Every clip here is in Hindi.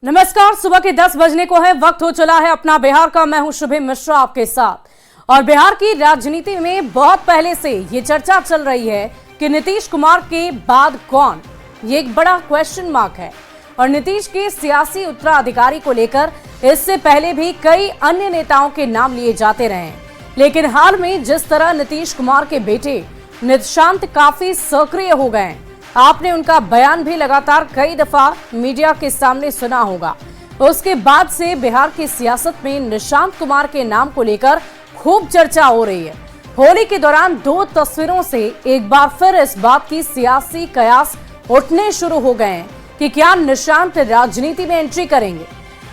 नमस्कार, सुबह के 10 बजने को है, वक्त हो चला है अपना बिहार का। मैं हूं शुभम मिश्रा आपके साथ। और बिहार की राजनीति में बहुत पहले से ये चर्चा चल रही है कि नीतीश कुमार के बाद कौन, ये एक बड़ा क्वेश्चन मार्क है। और नीतीश के सियासी उत्तराधिकारी को लेकर इससे पहले भी कई अन्य नेताओं के नाम लिए जाते रहे हैं, लेकिन हाल में जिस तरह नीतीश कुमार के बेटे निशांत काफी सक्रिय हो गए हैं, आपने उनका बयान भी लगातार कई दफा मीडिया के सामने सुना होगा। उसके बाद से बिहार की सियासत में निशांत कुमार के नाम को लेकर खूब चर्चा हो रही है। होली के दौरान 2 तस्वीरों से एक बार फिर इस बात की सियासी कयास उठने शुरू हो गए हैं कि क्या निशांत राजनीति में एंट्री करेंगे।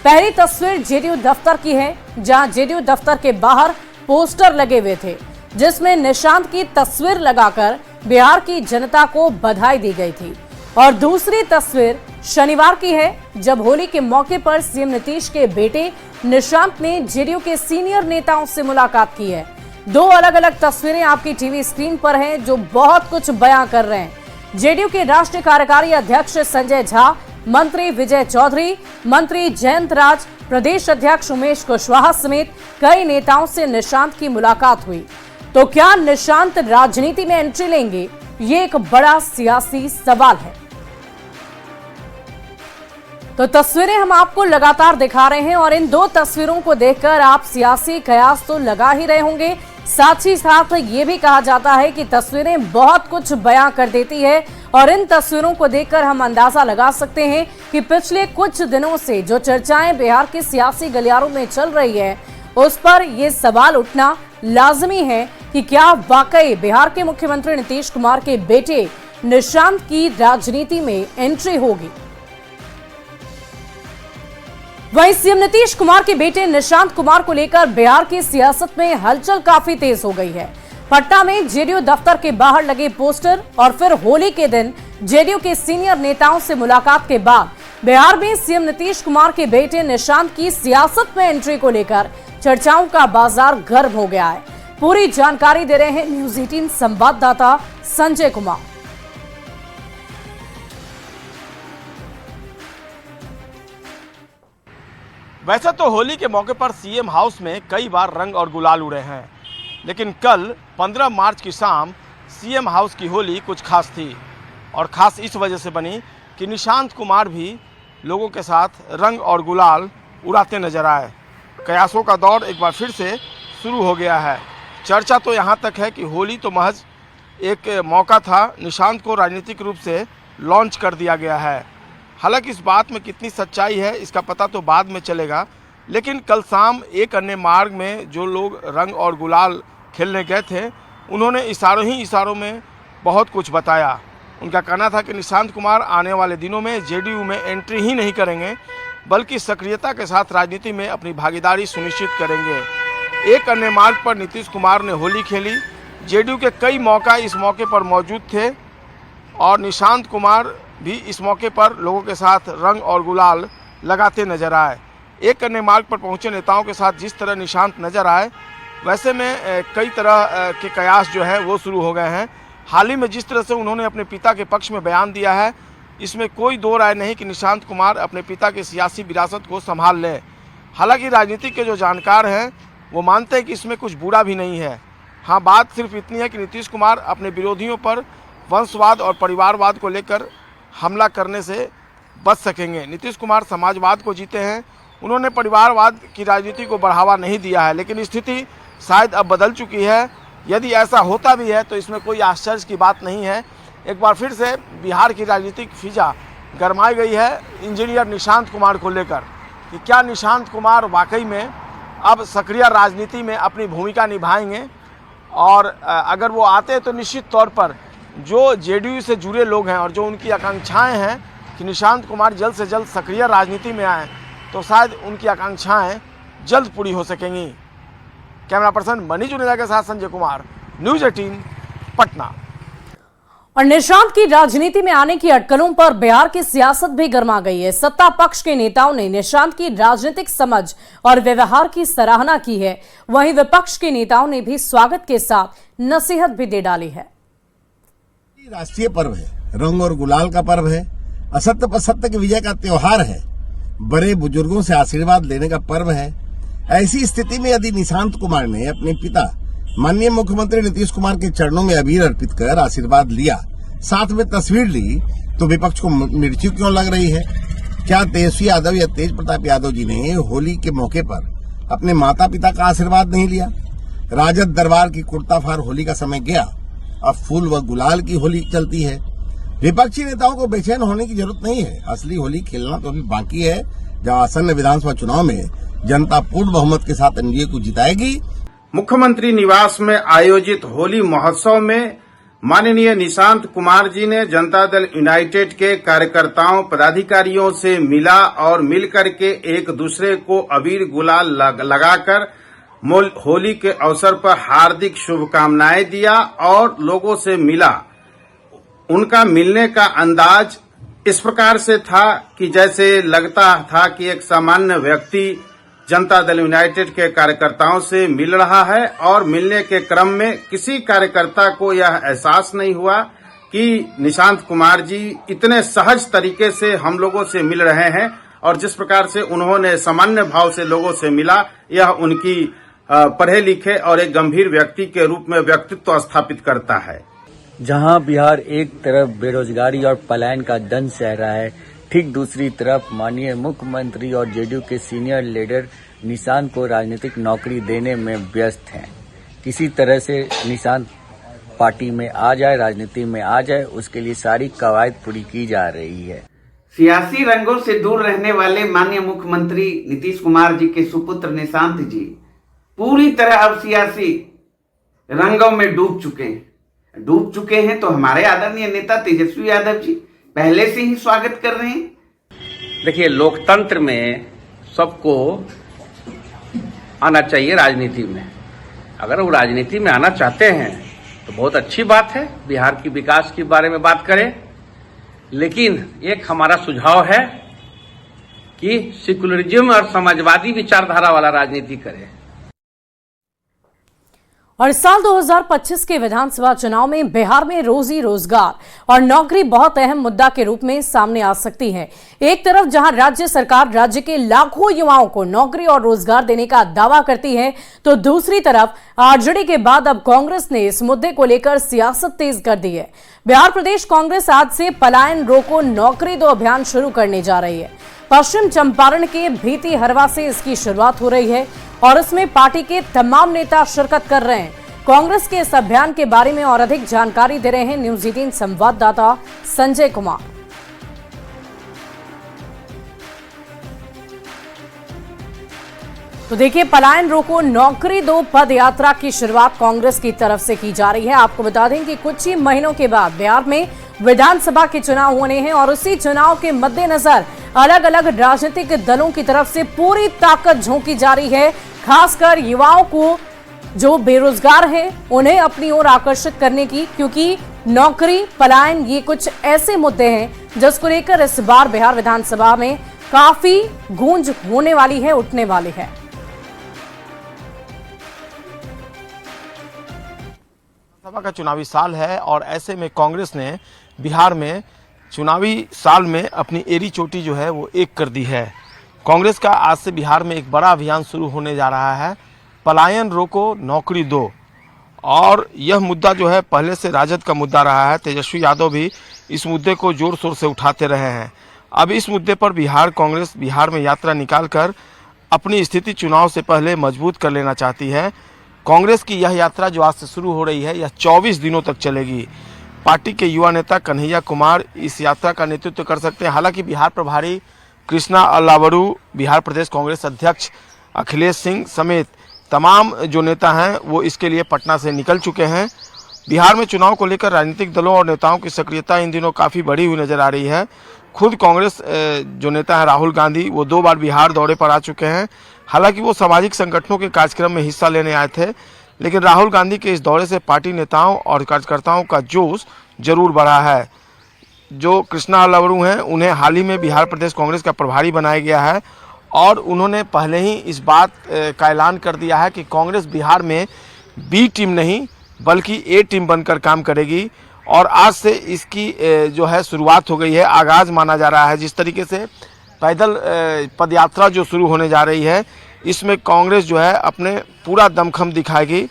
पहली तस्वीर जेडीयू दफ्तर की है, जहां जेडीयू दफ्तर के बाहर पोस्टर लगे हुए थे जिसमें निशांत की तस्वीर लगाकर बिहार की जनता को बधाई दी गई थी। और दूसरी तस्वीर शनिवार की है, जब होली के मौके पर सीएम नीतीश के बेटे निशांत ने जेडीयू के सीनियर नेताओं से मुलाकात की है। 2 अलग अलग तस्वीरें आपकी टीवी स्क्रीन पर हैं जो बहुत कुछ बयां कर रहे हैं। जेडीयू के राष्ट्रीय कार्यकारी अध्यक्ष संजय झा, मंत्री विजय चौधरी, मंत्री जयंत राज, प्रदेश अध्यक्ष उमेश कुशवाहा समेत कई नेताओं से निशांत की मुलाकात हुई। तो क्या निशांत राजनीति में एंट्री लेंगे, ये एक बड़ा सियासी सवाल है। तो तस्वीरें हम आपको लगातार दिखा रहे हैं और इन 2 तस्वीरों को देखकर आप सियासी कयास तो लगा ही रहे होंगे। साथ ही साथ ये भी कहा जाता है कि तस्वीरें बहुत कुछ बयां कर देती है और इन तस्वीरों को देखकर हम अंदाजा लगा सकते हैं कि पिछले कुछ दिनों से जो चर्चाएं बिहार के सियासी गलियारों में चल रही है, उस पर यह सवाल उठना लाजमी है कि क्या वाकई बिहार के मुख्यमंत्री नीतीश कुमार के बेटे निशांत की राजनीति में एंट्री होगी। वहीं सीएम नीतीश कुमार के बेटे निशांत कुमार को लेकर बिहार की सियासत में हलचल काफी तेज हो गई है। पटना में जेडीयू दफ्तर के बाहर लगे पोस्टर और फिर होली के दिन जेडीयू के सीनियर नेताओं से मुलाकात के बाद बिहार में सीएम नीतीश कुमार के बेटे निशांत की सियासत में एंट्री को लेकर चर्चाओं का बाजार गर्म हो गया है। पूरी जानकारी दे रहे हैं न्यूज़ 18 संवाददाता संजय कुमार। वैसे तो होली के मौके पर सीएम हाउस में कई बार रंग और गुलाल उड़े हैं, लेकिन कल 15 मार्च की शाम सीएम हाउस की होली कुछ खास थी। और ख़ास इस वजह से बनी कि निशांत कुमार भी लोगों के साथ रंग और गुलाल उड़ाते नजर आए। कयासों का दौर एक बार फिर से शुरू हो गया है। चर्चा तो यहाँ तक है कि होली तो महज एक मौका था, निशांत को राजनीतिक रूप से लॉन्च कर दिया गया है। हालांकि इस बात में कितनी सच्चाई है इसका पता तो बाद में चलेगा, लेकिन कल शाम एक अन्य मार्ग में जो लोग रंग और गुलाल खेलने गए थे, उन्होंने इशारों में बहुत कुछ बताया। उनका कहना था कि निशांत कुमार आने वाले दिनों में जेडीयू में एंट्री ही नहीं करेंगे, बल्कि सक्रियता के साथ राजनीति में अपनी भागीदारी सुनिश्चित करेंगे। एक अन्य मार्ग पर नीतीश कुमार ने होली खेली। जेडीयू के कई मौका इस मौके पर मौजूद थे और निशांत कुमार भी इस मौके पर लोगों के साथ रंग और गुलाल लगाते नजर आए। एक अन्य मार्ग पर पहुंचे नेताओं के साथ जिस तरह निशांत नजर आए, वैसे में कई तरह के कयास जो है वो शुरू हो गए हैं। हाल ही में जिस तरह से उन्होंने अपने पिता के पक्ष में बयान दिया है, इसमें कोई दो राय नहीं कि निशांत कुमार अपने पिता की सियासी विरासत को संभाल लें। हालांकि राजनीति के जो जानकार हैं वो मानते हैं कि इसमें कुछ बुरा भी नहीं है। हाँ, बात सिर्फ इतनी है कि नीतीश कुमार अपने विरोधियों पर वंशवाद और परिवारवाद को लेकर हमला करने से बच सकेंगे। नीतीश कुमार समाजवाद को जीते हैं, उन्होंने परिवारवाद की राजनीति को बढ़ावा नहीं दिया है, लेकिन स्थिति शायद अब बदल चुकी है। यदि ऐसा होता भी है तो इसमें कोई आश्चर्य की बात नहीं है। एक बार फिर से बिहार की राजनीतिक फिजा गरमाई गई है इंजीनियर निशांत कुमार को लेकर कि क्या निशांत कुमार वाकई में अब सक्रिय राजनीति में अपनी भूमिका निभाएंगे। और अगर वो आते हैं तो निश्चित तौर पर जो जेडीयू से जुड़े लोग हैं और जो उनकी आकांक्षाएं हैं कि निशांत कुमार जल्द से जल्द सक्रिय राजनीति में आएँ, तो शायद उनकी आकांक्षाएं जल्द पूरी हो सकेंगी। कैमरा पर्सन मनी जुनेजा के साथ संजय कुमार, न्यूज़ 18 पटना। और निशांत की राजनीति में आने की अटकलों पर बिहार की सियासत भी गर्मा गई है। सत्ता पक्ष के नेताओं ने निशांत की राजनीतिक समझ और व्यवहार की सराहना की है, वहीं विपक्ष के नेताओं ने भी स्वागत के साथ नसीहत भी दे डाली है। राष्ट्रीय पर्व है, रंग और गुलाल का पर्व है, असत्य पर सत्य की विजय का त्योहार है। बड़े बुजुर्गों से आशीर्वाद लेने का पर्व है। ऐसी स्थिति में यदि निशांत कुमार ने अपने पिता माननीय मुख्यमंत्री नीतीश कुमार के चरणों में अबीर अर्पित कर आशीर्वाद लिया, साथ में तस्वीर ली, तो विपक्ष को मिर्ची क्यों लग रही है? क्या तेजस्वी यादव या तेज प्रताप यादव जी ने होली के मौके पर अपने माता पिता का आशीर्वाद नहीं लिया? राजद दरबार की कुर्ताफार होली का समय गया, अब फूल व गुलाल की होली चलती है। विपक्षी नेताओं को बेचैन होने की जरूरत नहीं है। असली होली खेलना तो अभी बाकी है, जब आसन्न विधानसभा चुनाव में जनता पूर्ण बहुमत के साथ एनडीए को जिताएगी। मुख्यमंत्री निवास में आयोजित होली महोत्सव में माननीय निशांत कुमार जी ने जनता दल यूनाइटेड के कार्यकर्ताओं पदाधिकारियों से मिला और मिलकर के एक दूसरे को अबीर गुलाल लगाकर होली के अवसर पर हार्दिक शुभकामनाएं दिया और लोगों से मिला। उनका मिलने का अंदाज इस प्रकार से था कि जैसे लगता था कि एक सामान्य व्यक्ति जनता दल यूनाइटेड के कार्यकर्ताओं से मिल रहा है और मिलने के क्रम में किसी कार्यकर्ता को यह एहसास नहीं हुआ कि निशांत कुमार जी इतने सहज तरीके से हम लोगों से मिल रहे हैं और जिस प्रकार से उन्होंने सामान्य भाव से लोगों से मिला, यह उनकी पढ़े लिखे और एक गंभीर व्यक्ति के रूप में व्यक्तित्व स्थापित करता है। जहां बिहार एक तरफ बेरोजगारी और पलायन का दंश सह रहा है, ठीक दूसरी तरफ माननीय मुख्यमंत्री और जेडीयू के सीनियर लीडर निशांत को राजनीतिक नौकरी देने में व्यस्त हैं। किसी तरह से निशांत पार्टी में आ जाए, राजनीति में आ जाए, उसके लिए सारी कवायद पूरी की जा रही है। सियासी रंगों से दूर रहने वाले माननीय मुख्यमंत्री नीतीश कुमार जी के सुपुत्र निशांत जी पूरी तरह अब सियासी रंगों में डूब चुके हैं तो हमारे आदरणीय नेता तेजस्वी यादव जी पहले से ही स्वागत कर रहे हैं। देखिए, लोकतंत्र में सबको आना चाहिए राजनीति में। अगर वो राजनीति में आना चाहते हैं तो बहुत अच्छी बात है, बिहार की विकास के बारे में बात करें। लेकिन एक हमारा सुझाव है कि सेकुलरिज्म और समाजवादी विचारधारा वाला राजनीति करें। और इस साल 2025 के विधानसभा चुनाव में बिहार में रोजी रोजगार और नौकरी बहुत अहम मुद्दा के रूप में सामने आ सकती है। एक तरफ जहां राज्य सरकार राज्य के लाखों युवाओं को नौकरी और रोजगार देने का दावा करती है, तो दूसरी तरफ आरजेडी के बाद अब कांग्रेस ने इस मुद्दे को लेकर सियासत तेज कर दी है। बिहार प्रदेश कांग्रेस आज से पलायन रोको नौकरी दो अभियान शुरू करने जा रही है। पश्चिम चंपारण के भीतीहरवा से इसकी शुरुआत हो रही है और इसमें पार्टी के तमाम नेता शिरकत कर रहे हैं। कांग्रेस के इस अभियान के बारे में और अधिक जानकारी दे रहे हैं न्यूज 18 संवाददाता संजय कुमार। तो देखिए, पलायन रोको नौकरी दो पद यात्रा की शुरुआत कांग्रेस की तरफ से की जा रही है। आपको बता दें कि कुछ ही महीनों के बाद बिहार में विधानसभा के चुनाव होने हैं और उसी चुनाव के मद्देनजर अलग अलग राजनीतिक दलों की तरफ से पूरी ताकत झोंकी जा रही है, खासकर युवाओं को जो बेरोजगार हैं उन्हें अपनी ओर आकर्षित करने की, क्योंकि नौकरी पलायन ये कुछ ऐसे मुद्दे हैं जिसको लेकर इस बार बिहार विधानसभा में काफी गूंज होने वाली है, उठने वाली है। सभा का चुनावी साल है और ऐसे में कांग्रेस ने बिहार में चुनावी साल में अपनी एड़ी चोटी जो है वो एक कर दी है। कांग्रेस का आज से बिहार में एक बड़ा अभियान शुरू होने जा रहा है, पलायन रोको नौकरी दो। और यह मुद्दा जो है पहले से राजद का मुद्दा रहा है। तेजस्वी यादव भी इस मुद्दे को जोर शोर से उठाते रहे हैं। अब इस मुद्दे पर बिहार कांग्रेस बिहार में यात्रा निकालकर अपनी स्थिति चुनाव से पहले मजबूत कर लेना चाहती है। कांग्रेस की यह यात्रा जो आज से शुरू हो रही है, यह 24 दिनों तक चलेगी। पार्टी के युवा नेता कन्हैया कुमार इस यात्रा का नेतृत्व कर सकते हैं। हालांकि बिहार प्रभारी कृष्णा अल्लावरू, बिहार प्रदेश कांग्रेस अध्यक्ष अखिलेश सिंह समेत तमाम जो नेता हैं वो इसके लिए पटना से निकल चुके हैं। बिहार में चुनाव को लेकर राजनीतिक दलों और नेताओं की सक्रियता इन दिनों काफ़ी बढ़ी हुई नजर आ रही है। खुद कांग्रेस जो नेता है राहुल गांधी, वो 2 बार बिहार दौरे पर आ चुके हैं। हालांकि वो सामाजिक संगठनों के कार्यक्रम में हिस्सा लेने आए थे, लेकिन राहुल गांधी के इस दौरे से पार्टी नेताओं और कार्यकर्ताओं का जोश जरूर बढ़ा है। जो कृष्णा अल्लावरू हैं, उन्हें हाल ही में बिहार प्रदेश कांग्रेस का प्रभारी बनाया गया है और उन्होंने पहले ही इस बात का ऐलान कर दिया है कि कांग्रेस बिहार में बी टीम नहीं बल्कि ए टीम बनकर काम करेगी। और आज से इसकी जो है शुरुआत हो गई है, आगाज़ माना जा रहा है। जिस तरीके से पैदल पदयात्रा जो शुरू होने जा रही है, इसमें कांग्रेस जो है अपने पूरा दमखम दिखाएगी।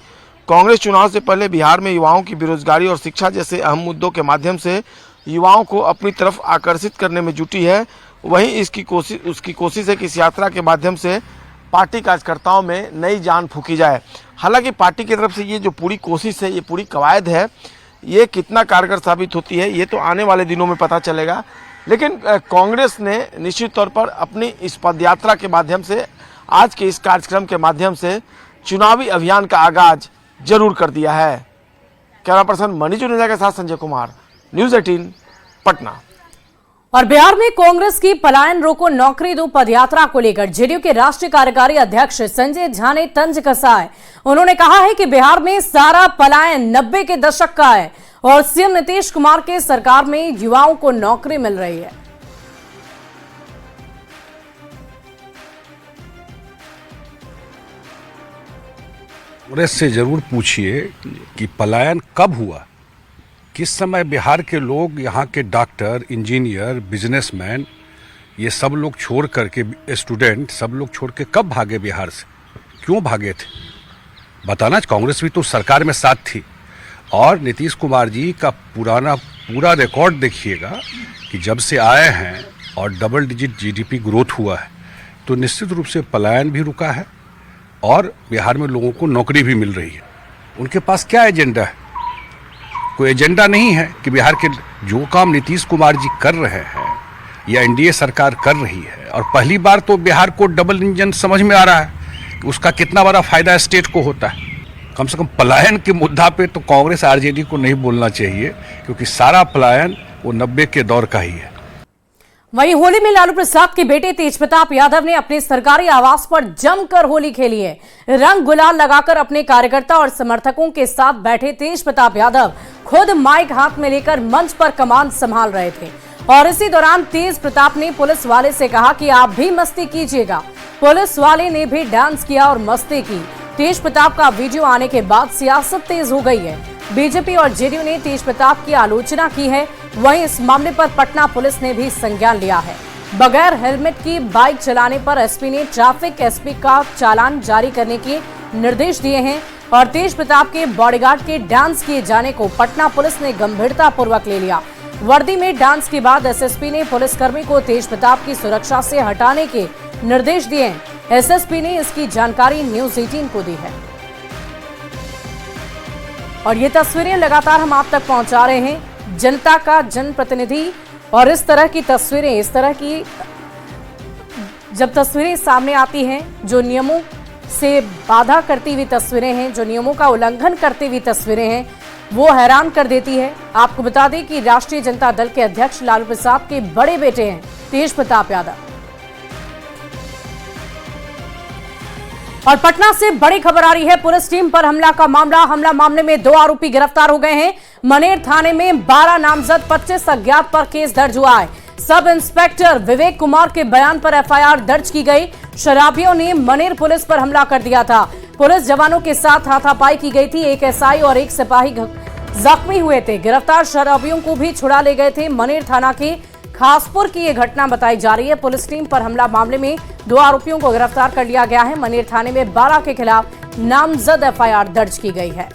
कांग्रेस चुनाव से पहले बिहार में युवाओं की बेरोजगारी और शिक्षा जैसे अहम मुद्दों के माध्यम से युवाओं को अपनी तरफ आकर्षित करने में जुटी है। वहीं उसकी कोशिश है कि इस यात्रा के माध्यम से पार्टी कार्यकर्ताओं में नई जान फूंकी जाए। हालांकि पार्टी की तरफ से ये जो पूरी कोशिश है, ये पूरी कवायद है, ये कितना कारगर साबित होती है ये तो आने वाले दिनों में पता चलेगा। लेकिन कांग्रेस ने निश्चित तौर पर अपनी इस पदयात्रा के माध्यम से, आज के इस कार्यक्रम के माध्यम से चुनावी अभियान का आगाज जरूर कर दिया है। कैमरा पर्सन मनीष जुनेजा के साथ संजय कुमार, न्यूज़ 18 पटना। और बिहार में कांग्रेस की पलायन रोको नौकरी दो पदयात्रा को लेकर जेडीयू के राष्ट्रीय कार्यकारी अध्यक्ष संजय झा ने तंज कसा है। उन्होंने कहा है कि बिहार में सारा पलायन 90 के दशक का है और सीएम नीतीश कुमार के सरकार में युवाओं को नौकरी मिल रही है। कांग्रेस से जरूर पूछिए कि पलायन कब हुआ, किस समय बिहार के लोग, यहाँ के डॉक्टर, इंजीनियर, बिजनेसमैन, ये सब लोग छोड़ करके, स्टूडेंट सब लोग छोड़ के कब भागे बिहार से, क्यों भागे थे बताना। कांग्रेस भी तो सरकार में साथ थी। और नीतीश कुमार जी का पूरा रिकॉर्ड देखिएगा कि जब से आए हैं और डबल डिजिट जीडीपी ग्रोथ हुआ है, तो निश्चित रूप से पलायन भी रुका है और बिहार में लोगों को नौकरी भी मिल रही है। उनके पास क्या एजेंडा है? कोई एजेंडा नहीं है कि बिहार के जो काम नीतीश कुमार जी कर रहे हैं या एनडीए सरकार कर रही है, और पहली बार तो बिहार को डबल इंजन समझ में आ रहा है कि उसका कितना बड़ा फायदा स्टेट को होता है। कम से कम पलायन के मुद्दा पे तो कांग्रेस आरजेडी को नहीं बोलना चाहिए, क्योंकि सारा पलायन वो 90 के दौर का ही है। वहीं होली में लालू प्रसाद के बेटे तेजप्रताप यादव ने अपने सरकारी आवास पर जमकर होली खेली है। रंग गुलाल लगाकर अपने कार्यकर्ता और समर्थकों के साथ बैठे तेजप्रताप यादव खुद माइक हाथ में लेकर मंच पर कमान संभाल रहे थे और इसी दौरान तेजप्रताप ने पुलिस वाले से कहा कि आप भी मस्ती कीजिएगा। पुलिस वाले ने भी डांस किया और मस्ती की। तेजप्रताप का वीडियो आने के बाद सियासत तेज हो गई है। बीजेपी और जेडीयू ने तेजप्रताप की आलोचना की है। वहीं इस मामले पर पटना पुलिस ने भी संज्ञान लिया है। बगैर हेलमेट की बाइक चलाने पर एसपी ने ट्रैफिक एसपी का चालान जारी करने के निर्देश दिए हैं और तेजप्रताप के बॉडीगार्ड के डांस किए जाने को पटना पुलिस ने गंभीरता पूर्वक ले लिया। वर्दी में डांस के बाद एसएसपी ने पुलिसकर्मी को तेजप्रताप की सुरक्षा से हटाने के निर्देश दिए हैं। एसएसपी ने इसकी जानकारी न्यूज़ 18 को दी है और ये तस्वीरें लगातार हम आप तक पहुंचा रहे हैं। जनता का जनप्रतिनिधि और इस तरह की तस्वीरें, इस तरह की जब तस्वीरें सामने आती हैं जो नियमों से बाधा करती हुई तस्वीरें हैं, जो नियमों का उल्लंघन करती हुई तस्वीरें हैं, वो हैरान कर देती है। आपको बता दें कि राष्ट्रीय जनता दल के अध्यक्ष लालू प्रसाद के बड़े बेटे हैं तेजप्रताप यादव। और पटना से बड़ी खबर आ रही है। पुलिस टीम पर हमला का हमला मामले में 2 आरोपी गिरफ्तार हो गए हैं। मनेर थाने में 12 नामजद 25 अज्ञात पर केस दर्ज हुआ है। सब इंस्पेक्टर विवेक कुमार के बयान पर एफआईआर दर्ज की गई। शराबियों ने मनेर पुलिस पर हमला कर दिया था। पुलिस जवानों के साथ हाथापाई की गई थी। एक एसआई और एक सिपाही जख्मी हुए थे। गिरफ्तार शराबियों को भी छुड़ा ले गए थे। मनेर थाना के खासपुर की यह घटना बताई जा रही है। पुलिस टीम पर हमला मामले में 2 आरोपियों को गिरफ्तार कर लिया गया है। मनेर थाने में 12 के खिलाफ नामजद एफआईआर दर्ज की गई है।